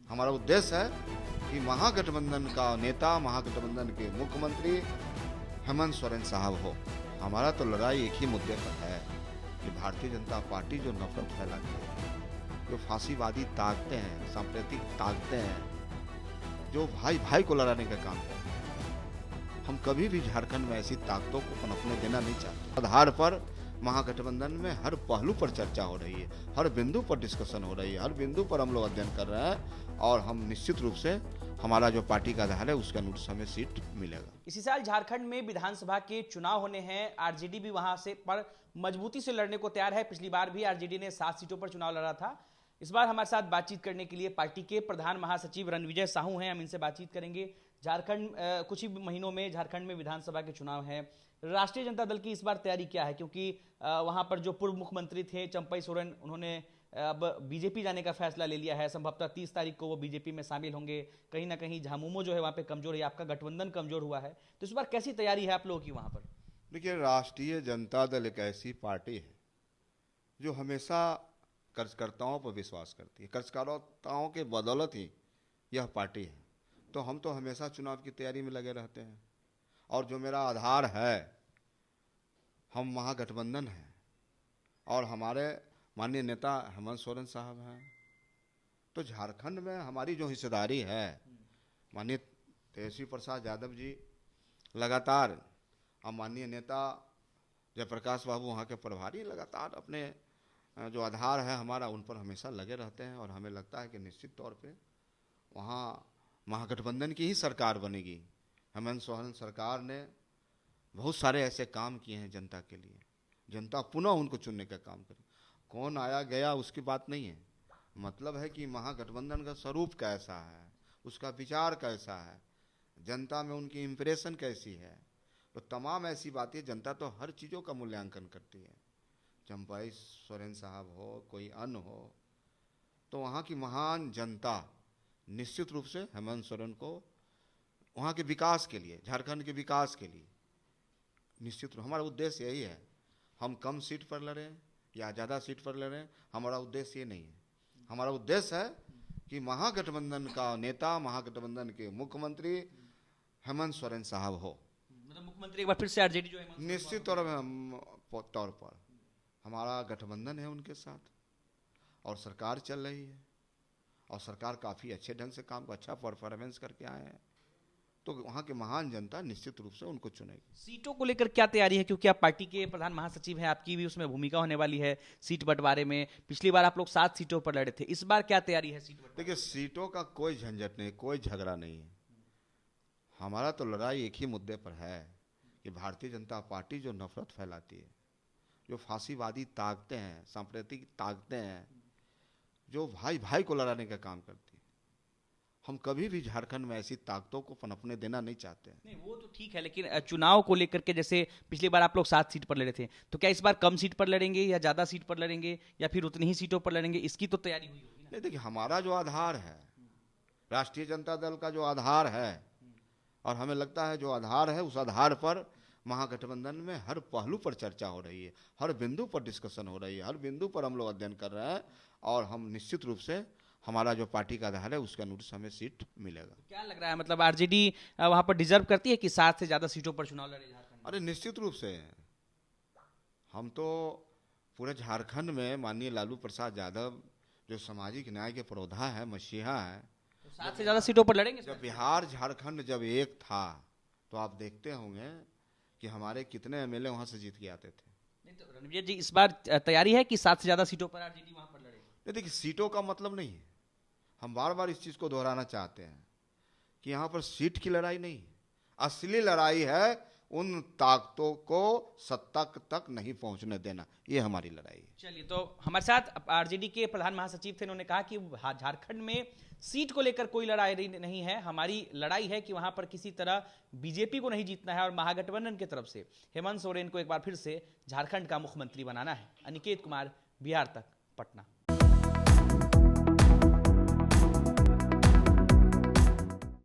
हमारा उद्देश्य है कि महागठबंधन का नेता, महागठबंधन के मुख्यमंत्री हेमंत सोरेन साहब हो। हमारा तो लड़ाई एक ही मुद्दे पर है कि भारतीय जनता पार्टी जो नफरत फैलाती है, जो फांसीवादी ताकतें हैं, सांप्रदायिक ताकतें हैं, जो भाई भाई को लड़ाने का काम करते हैं, हम कभी भी झारखंड में ऐसी ताकतों को पनपने देना नहीं चाहते। आधार पर महागठबंधन में हर पहलू पर चर्चा हो रही है, हर बिंदु पर डिस्कशन हो रही है, हर बिंदु पर हम लोग अध्ययन कर रहे हैं और हम निश्चित रूप से हमारा जो पार्टी का आधार है उसके अनुरूप हमें सीट मिलेगा। इसी साल झारखंड में विधानसभा के चुनाव होने हैं। आरजेडी भी वहां से पर मजबूती से लड़ने को तैयार है। पिछली बार भी आरजेडी ने 7 सीटों पर चुनाव लड़ा था। इस बार हमारे साथ बातचीत करने के लिए पार्टी के प्रधान महासचिव रणविजय साहू हैं। हम इनसे बातचीत करेंगे। झारखंड कुछ ही महीनों में झारखंड में विधानसभा के चुनाव हैं। राष्ट्रीय जनता दल की इस बार तैयारी क्या है, क्योंकि वहां पर जो पूर्व मुख्यमंत्री थे चंपई सोरेन, उन्होंने अब बीजेपी जाने का फैसला ले लिया है। संभवतः 30 तारीख को वो बीजेपी में शामिल होंगे। कहीं ना कहीं झामुमो जो है वहां पे कमजोर है, आपका गठबंधन कमजोर हुआ है। तो इस बार कैसी तैयारी है आप लोगों की वहां पर? देखिए, राष्ट्रीय जनता दल एक ऐसी पार्टी है जो हमेशा कर्जकर्ताओं पर विश्वास करती है। कर्जकर्ताओं के बदौलत ही यह पार्टी है। तो हम तो हमेशा चुनाव की तैयारी में लगे रहते हैं और जो मेरा आधार है, हम महागठबंधन हैं और हमारे माननीय नेता हेमंत सोरेन साहब हैं। तो झारखंड में हमारी जो हिस्सेदारी है, माननीय तेजस्वी प्रसाद यादव जी लगातार, और माननीय नेता जयप्रकाश बाबू वहाँ के प्रभारी लगातार अपने जो आधार है हमारा उन पर हमेशा लगे रहते हैं और हमें लगता है कि निश्चित तौर पे वहाँ महागठबंधन की ही सरकार बनेगी। हेमंत सोरेन सरकार ने बहुत सारे ऐसे काम किए हैं जनता के लिए। जनता पुनः उनको चुनने का काम करे। कौन आया गया उसकी बात नहीं है, मतलब है कि महागठबंधन का स्वरूप कैसा है, उसका विचार कैसा है, जनता में उनकी इम्प्रेशन कैसी है। तो तमाम ऐसी बातें जनता तो हर चीज़ों का मूल्यांकन करती है। चंपई सोरेन साहब हो, कोई अन्य हो, तो वहाँ की महान जनता निश्चित रूप से हेमंत सोरेन को वहाँ के विकास के लिए, झारखंड के विकास के लिए निश्चित रूप हमारा उद्देश्य यही है। हम कम सीट पर लड़ें या ज़्यादा सीट पर लड़ें, हमारा उद्देश्य ये नहीं है। हमारा उद्देश्य है कि महागठबंधन का नेता, महागठबंधन के मुख्यमंत्री हेमंत सोरेन साहब हो। मतलब मुख्यमंत्री एक बार फिर से आरजेडी जो है निश्चित तौर पर हमारा गठबंधन है उनके साथ और सरकार चल रही है और सरकार काफ़ी अच्छे ढंग से काम, अच्छा परफॉर्मेंस करके आए हैं। तो वहाँ के महान जनता निश्चित रूप से उनको चुनेगी। सीटों को लेकर क्या तैयारी है, क्योंकि आप पार्टी के प्रधान महासचिव हैं, आपकी भी उसमें भूमिका होने वाली है सीट बंटवारे में। पिछली बार आप लोग 7 सीटों पर लड़े थे, इस बार क्या तैयारी है सीट बंटवारे? देखिए, सीटों का कोई झंझट नहीं, कोई झगड़ा नहीं है। हमारा तो लड़ाई एक ही मुद्दे पर है कि भारतीय जनता पार्टी जो नफरत फैलाती है, जो फांसीवादी ताकतें हैं, सांप्रदायिक ताकतें हैं, जो भाई भाई को लड़ाने का काम करती है, हम कभी भी झारखंड में ऐसी ताकतों को पनपने देना नहीं चाहते हैं। नहीं, वो तो ठीक है, लेकिन चुनाव को लेकर के, जैसे पिछली बार आप लोग 7 सीट पर लड़े थे, तो क्या इस बार कम सीट पर लड़ेंगे या ज्यादा सीट पर लड़ेंगे या फिर उतनी ही सीटों पर लड़ेंगे? इसकी तो तैयारी हुई होगी ना? नहीं, देखिए, हमारा जो आधार है, राष्ट्रीय जनता दल का जो आधार है, और हमें लगता है जो आधार है उस आधार पर महागठबंधन में हर पहलू पर चर्चा हो रही है, हर बिंदु पर डिस्कशन हो रही है, हर बिंदु पर हम लोग अध्ययन कर रहे हैं और हम निश्चित रूप से हमारा जो पार्टी का आधार है उसके अनुरूप हमें सीट मिलेगा। क्या लग रहा है, मतलब आरजेडी वहां पर डिजर्व करती है कि 7 से ज्यादा सीटों पर चुनाव लड़े झारखंड में? अरे निश्चित रूप से हम तो पूरे झारखंड में माननीय लालू प्रसाद यादव जो सामाजिक न्याय के पुरोधा है, मसीहा है, तो 7 से ज्यादा सीटों पर लड़ेंगे। जब बिहार झारखंड जब एक था तो आप देखते होंगे कि हमारे कितने एमएलए वहां से जीत के आते थे। नहीं, तो रणविजय जी, इस बार तैयारी है कि 7 से ज्यादा सीटों पर आरजेडी वहां पर लड़ेगी? देखिए, सीटों का मतलब नहीं है, हम बार बार इस चीज को दोहराना चाहते हैं कि यहाँ पर सीट की लड़ाई नहीं है। असली लड़ाई है उन ताकतों को सत्ता तक नहीं पहुंचने देना, ये हमारी लड़ाई है। चलिए, तो हमारे साथ आरजेडी के प्रधान महासचिव थे। उन्होंने कहा कि झारखंड में सीट को लेकर कोई लड़ाई नहीं है, हमारी लड़ाई है कि वहां पर किसी तरह बीजेपी को नहीं जीतना है और महागठबंधन की तरफ से हेमंत सोरेन को एक बार फिर से झारखंड का मुख्यमंत्री बनाना है। अनिकेत कुमार, बिहार तक, पटना।